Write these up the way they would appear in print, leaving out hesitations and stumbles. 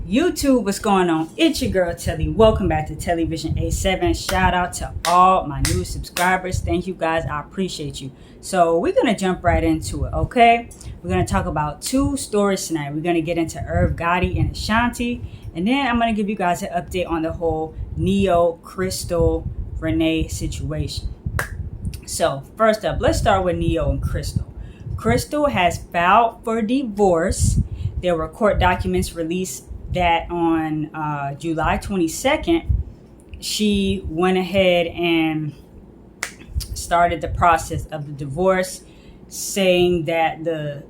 YouTube, what's going on? It's your girl Telly. Welcome back to TelliVision87. Shout out to all my new subscribers. Thank you guys. I appreciate you. So we're going to jump right into it, okay? We're going to talk about two stories tonight. We're going to get into Gotti and Ashanti. And then I'm going to give you guys an update on the whole NeYo, Crystal, Renee situation. So first up, let's start with NeYo and Crystal. Crystal has filed for divorce. There were court documents released that on July 22nd, she went ahead and started the process of the divorce, saying that the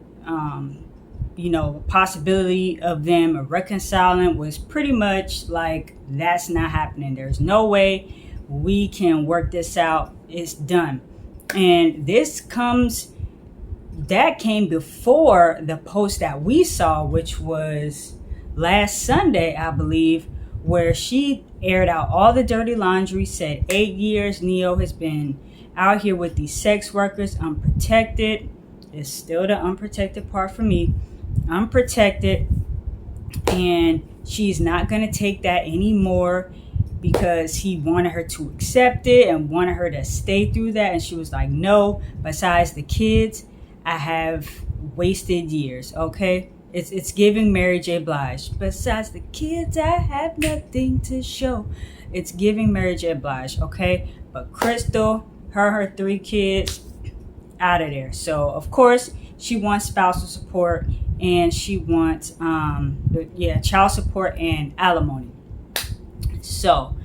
possibility of them reconciling was pretty much like, that's not happening. There's no way we can work this out. It's done. And that came before the post that we saw, which was last Sunday, I believe, where she aired out all the dirty laundry, said 8 years NeYo has been out here with these sex workers, unprotected. It's still the unprotected part for me. Unprotected. And she's not going to take that anymore because he wanted her to accept it and wanted her to stay through that. And she was like, no, besides the kids, I have wasted years, okay? It's giving Mary J. Blige. Besides the kids, I have nothing to show. It's giving Mary J. Blige, okay? But Crystal, her 3 kids, out of there. So, of course, she wants spousal support and she wants, child support and alimony. So,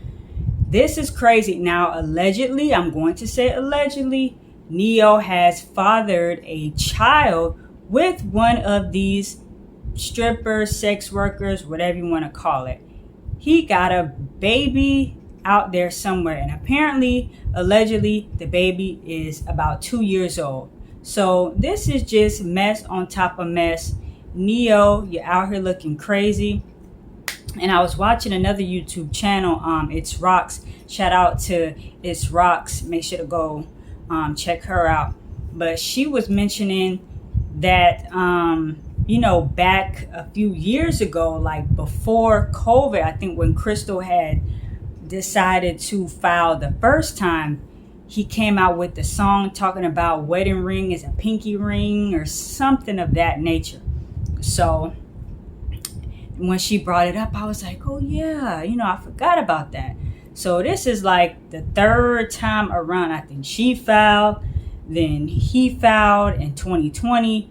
this is crazy. Now, allegedly, I'm going to say allegedly, NeYo has fathered a child with one of these strippers, sex workers, whatever you want to call it. He got a baby out there somewhere, and apparently, allegedly, the baby is about 2 years old. So this is just mess on top of mess. NeYo, you're out here looking crazy. And I was watching another YouTube channel, It's Rocks. Shout out to It's Rocks. Make sure to go check her out. But she was mentioning that back a few years ago, like before COVID, I think when Crystal had decided to file the first time, he came out with the song talking about wedding ring is a pinky ring or something of that nature. So when she brought it up, I was like, oh yeah, I forgot about that. So this is like the 3rd time around. I think she filed, then he filed in 2020.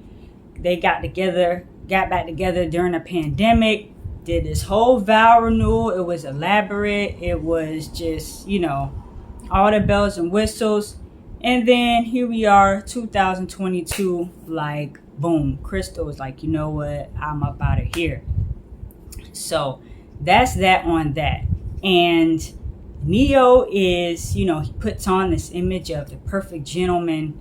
They got back together during a pandemic, did this whole vow renewal. It was elaborate. It was just, all the bells and whistles. And then here we are, 2022, like, boom. Crystal was like, you know what? I'm up out of here. So that's that on that. And NeYo is, he puts on this image of the perfect gentleman,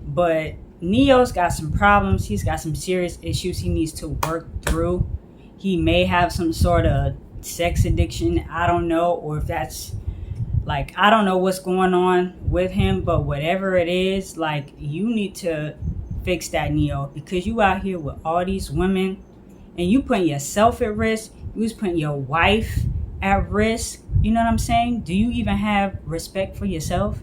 but NeYo's got some problems. He's got some serious issues he needs to work through. He may have some sort of sex addiction. I don't know. Or if that's I don't know what's going on with him, but whatever it is, you need to fix that, NeYo, because you out here with all these women and you putting yourself at risk. You was putting your wife at risk. You know what I'm saying? Do you even have respect for yourself?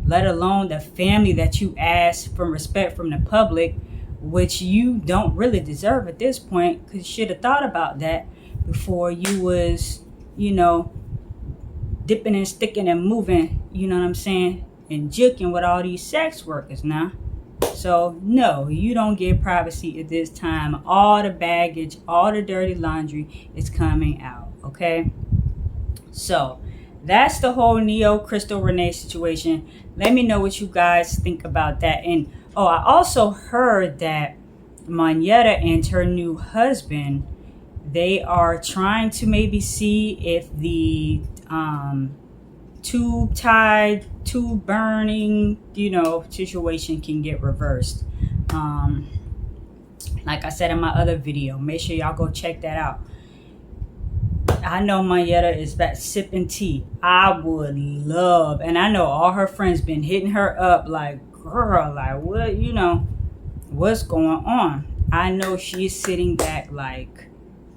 Let alone the family that you ask for respect from the public, which you don't really deserve at this point, because you should have thought about that before you was, dipping and sticking and moving, you know what I'm saying, and juking with all these sex workers now. So, no, you don't get privacy at this time. All the baggage, all the dirty laundry is coming out, okay? So, that's the whole NeYo, Crystal, Renee situation. Let me know what you guys think about that. And, I also heard that Monyetta and her new husband, they are trying to maybe see if the tube tied, tube burning, situation can get reversed. Like I said in my other video, make sure y'all go check that out. I know Monyetta is back sipping tea. I would love, and I know all her friends been hitting her up like, girl, like what, what's going on? I know she's sitting back like,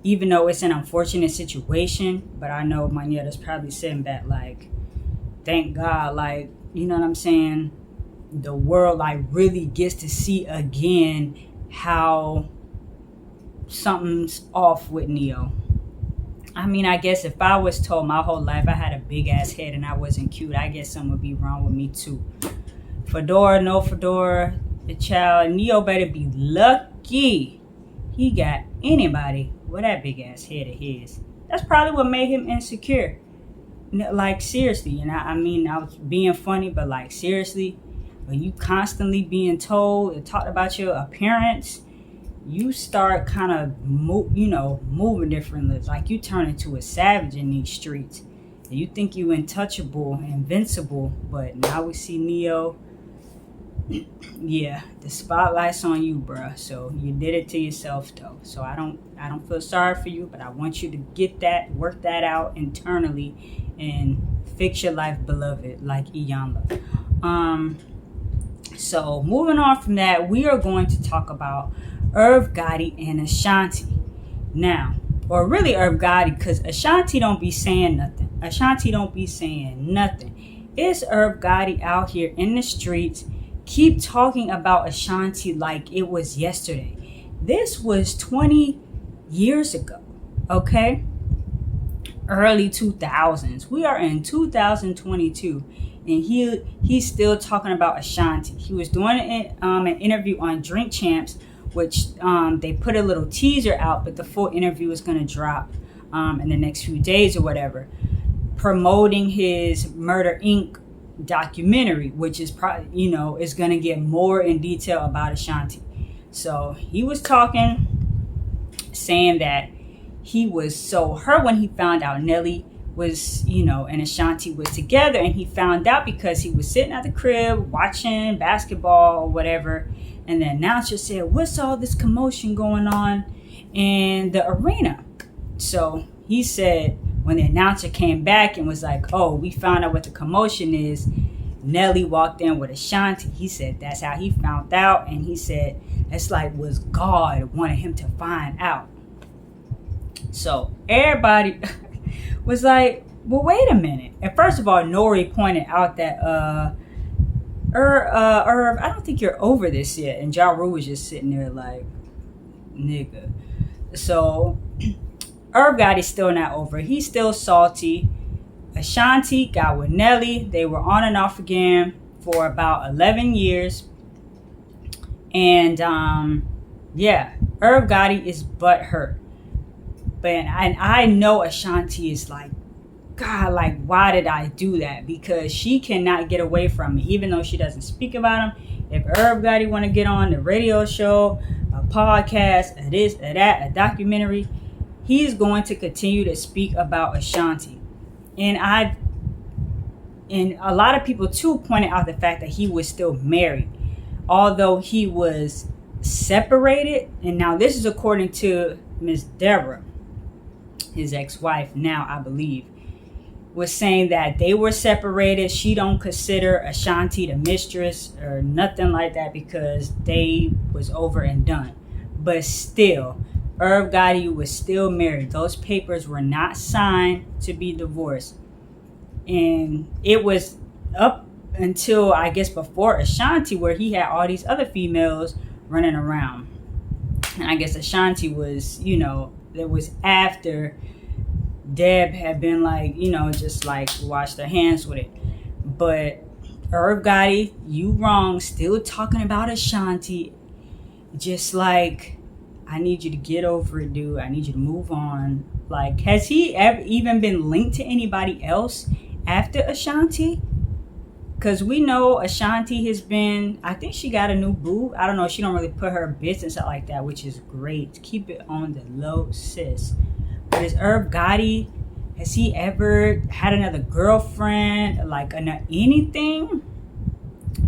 even though it's an unfortunate situation, but I know Maneta's probably sitting back like, thank God, like, you know what I'm saying? The world like really gets to see again how something's off with NeYo. I mean, I guess if I was told my whole life I had a big ass head and I wasn't cute, I guess something would be wrong with me too. Fedora, no fedora, the child, NeYo better be lucky he got anybody with that big ass head of his. That's probably what made him insecure. Like, seriously, and I mean, I was being funny, but like, seriously, when you constantly being told and talked about your appearance, you start kind of, moving differently. Like, you turn into a savage in these streets. And you think you untouchable, invincible, but now we see NeYo. Yeah, the spotlight's on you, bruh. So you did it to yourself, though. So I don't feel sorry for you, but I want you to get that, work that out internally, and fix your life, beloved, like Iyanla. So moving on from that, we are going to talk about Irv Gotti and Ashanti. Now, or really Irv Gotti, because Ashanti don't be saying nothing. It's Irv Gotti out here in the streets. Keep talking about Ashanti like it was yesterday. This was 20 years ago, okay? Early 2000s. We are in 2022, and he's still talking about Ashanti. He was doing an interview on Drink Champs, which they put a little teaser out, but the full interview is going to drop in the next few days or whatever, promoting his Murder Inc. documentary, which is probably, is going to get more in detail about Ashanti. So he was talking, saying that he was so hurt when he found out Nelly was, and Ashanti was together, and he found out because he was sitting at the crib watching basketball or whatever, and the announcer said, "What's all this commotion going on in the arena?" So he said, when the announcer came back and was like, "Oh, we found out what the commotion is, Nelly walked in with Ashanti." He said that's how he found out, and he said it's like was God wanted him to find out. So everybody was like, well, wait a minute. And first of all, Nori pointed out that Irv, I don't think you're over this yet. And Ja Rule was just sitting there like, nigga. So Irv Gotti's still not over. He's still salty. Ashanti got with Nelly. They were on and off again for about 11 years. And Irv Gotti is butthurt. But I know Ashanti is like, God, like, why did I do that? Because she cannot get away from me, even though she doesn't speak about him. If Irv Gotti want to get on the radio show, a podcast, a this, a that, a documentary, he's going to continue to speak about Ashanti. And a lot of people too pointed out the fact that he was still married, although he was separated. And now this is according to Miss Deborah, his ex-wife now, I believe, was saying that they were separated. She don't consider Ashanti the mistress or nothing like that because they was over and done. But still, Irv Gotti was still married. Those papers were not signed to be divorced. And it was up until, I guess, before Ashanti, where he had all these other females running around. And I guess Ashanti was, it was after Deb had been like, just like washed her hands with it. But Irv Gotti, you wrong, still talking about Ashanti. Just like, I need you to get over it, dude. I need you to move on. Like, has he ever even been linked to anybody else after Ashanti? Because we know Ashanti has been, I think she got a new boo. I don't know. She don't really put her business out like that, which is great. Keep it on the low, sis. But is Irv Gotti, has he ever had another girlfriend? Like, anything?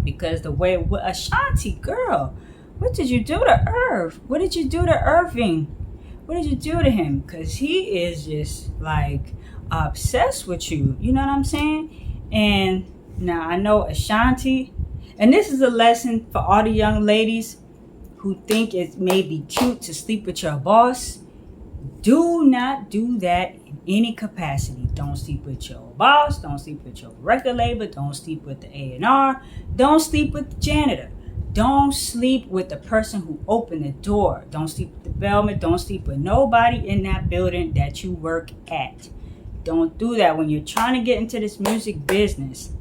Because the way, with Ashanti, girl, what did you do to Irv? What did you do to Irving? What did you do to him? Because he is just, like, obsessed with you. You know what I'm saying? And now, I know Ashanti, and this is a lesson for all the young ladies who think it may be cute to sleep with your boss. Do not do that in any capacity. Don't sleep with your boss. Don't sleep with your record label. Don't sleep with the A&R. Don't sleep with the janitor. Don't sleep with the person who opened the door. Don't sleep with the bellman. Don't sleep with nobody in that building that you work at. Don't do that when you're trying to get into this music business.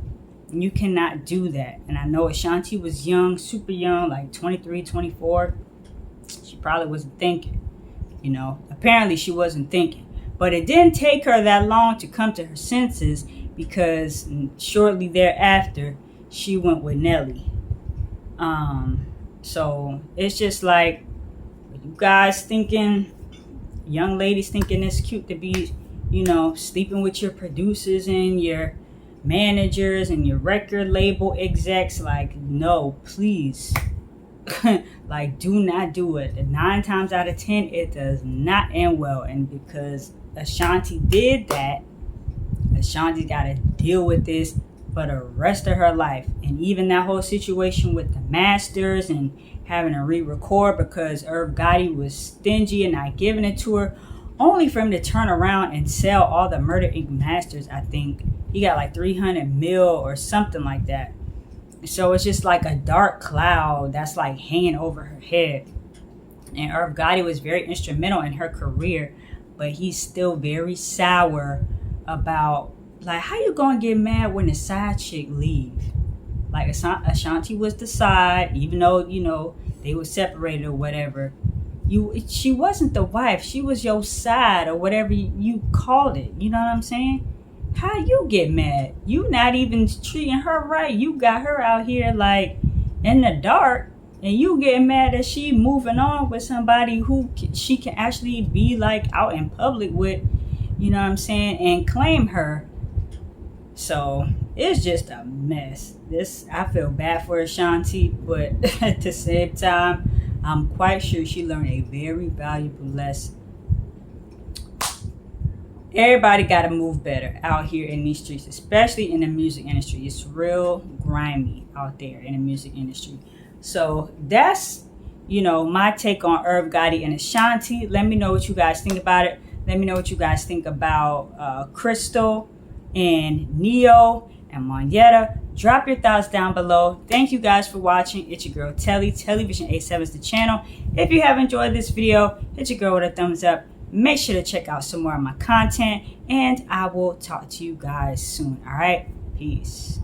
You cannot do that. And I know Ashanti was young, super young, like 23, 24. She probably wasn't thinking. Apparently she wasn't thinking. But it didn't take her that long to come to her senses, because shortly thereafter, she went with Nelly. So it's just like, you guys thinking, young ladies thinking it's cute to be, sleeping with your producers and your managers and your record label execs. Like, no, please. Like, do not do it. 9 times out of 10, it does not end well. And because Ashanti did that, Ashanti got to deal with this for the rest of her life. And even that whole situation with the masters and having to re-record because Irv Gotti was stingy and not giving it to her, only for him to turn around and sell all the Murder Inc. masters. I think he got like 300 mil or something like that. So it's just like a dark cloud that's like hanging over her head. And Irv Gotti was very instrumental in her career, but he's still very sour about, like, how you gonna get mad when the side chick leave? Like, Ashanti was the side, even though, they were separated or whatever. She wasn't the wife. She was your side, or whatever you called it. You know what I'm saying? How you get mad? You not even treating her right. You got her out here like in the dark, and you getting mad that she moving on with somebody who she can actually be like out in public with, you know what I'm saying, and claim her. So it's just a mess. I feel bad for Ashanti, but at the same time, I'm quite sure she learned a very valuable lesson. Everybody got to move better out here in these streets, especially in the music industry. It's real grimy out there in the music industry. So that's, my take on Irv Gotti and Ashanti. Let me know what you guys think about it. Let me know what you guys think about Crystal and NeYo and Monyetta. Drop your thoughts down below. Thank you guys for watching. It's your girl Telly. TelliVision87 is the channel. If you have enjoyed this video, hit your girl with a thumbs up. Make sure to check out some more of my content, and I will talk to you guys soon. All right, peace.